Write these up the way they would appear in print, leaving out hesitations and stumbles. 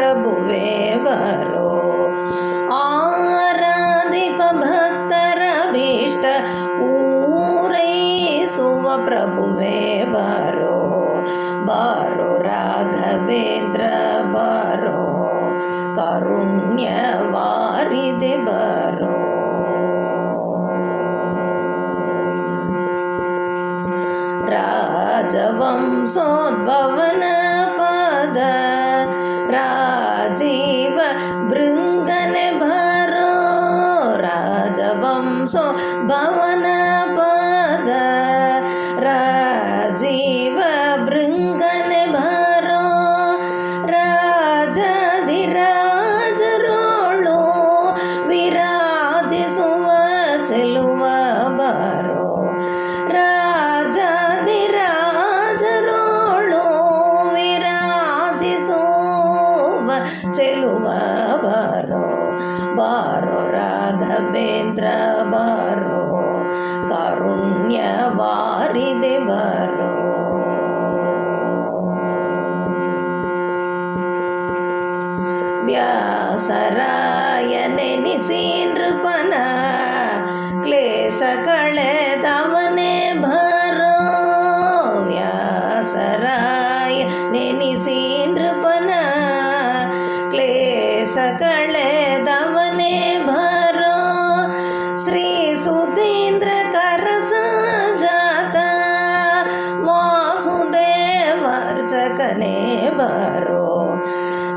ಪ್ರಭುವೇ ಬರೋ. ಆರಾಧಿಪ ಭಕ್ತರ ಭೀಷ್ಟ ಪೂರೈಸುವ ಪ್ರಭುವೇ ಬರೋ. ಬಾರೋ ರಾಘವೇಂದ್ರ ಬಾರೋ, ಕಾರುಣ್ಯವಾರಿದೆ ಬಾರೋ. ರಾಜವಂಶೋದ್ಭವನ ಪದ ರಾಜೀವ ಭೃಂಗನೆ ಬಾರೋ. ರಾಜವಂಶೋದ್ಭವನ ಪದ ರಾಜೀವ ಭೃಂಗನೆ ಬಾರೋ. ರಾಜಾಧಿರಾಜರೋಳು ವಿರಾಜಿಸುವ ಚೆಲುವ ಬಾರೋ. ರಾಜಾಧಿರಾಜರೋಳು ವಿರಾಜಿಸುವ ಚೆಲುವ ಬಾರೋ. ಬಾರೋ ರಾಘವೇಂದ್ರ ಬಾರೋ, ಕಾರುಣ್ಯವಾರಿದೆ ಬಾರೋ. ವ್ಯಾಸರಾಯನೆನಿಸಿ ನೃಪನ ಕ್ಲೇಶ ಕಳೆದವನೇ ಬಾರೋ. ವ್ಯಾಸರಾಯನೆನಿಸಿ ನೃಪನ ಕ್ಲೇಶ ಕಳೆದವನೇ ಬಾರೋ. ಶ್ರೀ ಸುಧೀಂದ್ರ ಕರಸಜಾತ ವಾಸುದೇವಾರ್ಚಕನೇ ಬಾರೋ.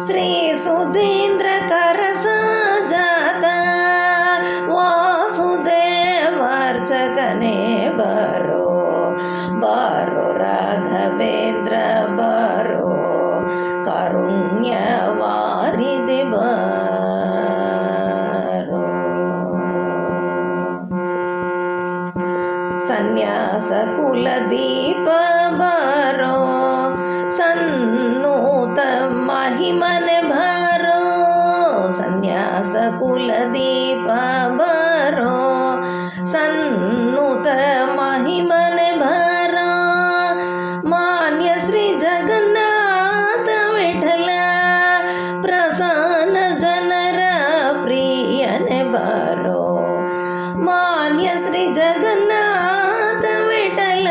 ಶ್ರೀ ಸುಧೀಂದ್ರ ಕರಸಜಾತ ವಾಸುದೇವಾರ್ಚಕನೇ ಬಾರೋ. ಬಾರೋ ರಾಘವೇಂದ್ರ ಬಾರೋ, ಕಾರುಣ್ಯವಾರಿದೆ ಬಾರೋ. ಸನ್ಯಾಸ ಕುಲದೀಪ ಬಾರೋ, ಸನ್ನೂತ ಮಹಿಮನೆ ಬಾರೋ. ಸನ್ಯಾಸ ಕುಲದೀಪ ಬಾರೋ, ಸನ್ನೂತ ಮಹಿಮನೆ ಬಾರೋ. ಮಾನ್ಯ ಶ್ರೀ ಜಗನ್ನಾಥ ವಿಠಲ ಪ್ರಸನ್ನ ಜನರ ಪ್ರಿಯನೆ ಬಾರೋ. ಮಾನ್ಯ ಶ್ರೀ ಜಗನ್ನಾಥ ವಿಠಲ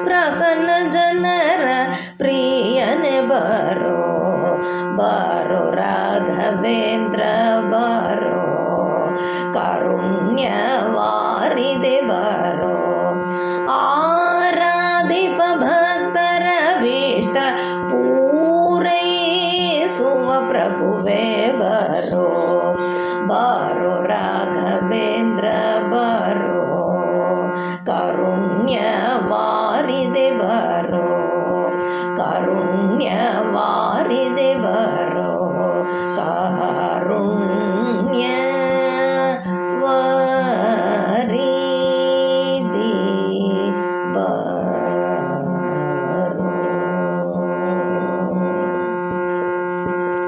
ಪ್ರಸನ್ನ ಜನರ ಪ್ರಿಯನೆ ಬಾರೋ. ಬಾರೋ ರಾಘವೇಂದ್ರ ಬಾರೋ, ಕಾರುಣ್ಯವಾರಿದೆ ಬಾರೋ. ಆರಾಧಿಪ ಭಕ್ತರ ಭೀಷ್ಟ ಪೂರೈಸುವ ಪ್ರಭುವೇ ಬಾರೋ. ಬಾರೋ ರಾಘವೇಂದ್ರ ಬಾರೋ, ಕಾರುಣ್ಯವಾರಿದೆ ಬಾರೋ. ಕಾರುಣ್ಯವಾರಿದೆ ಬಾರೋ. ಕಾರುಣ್ಯ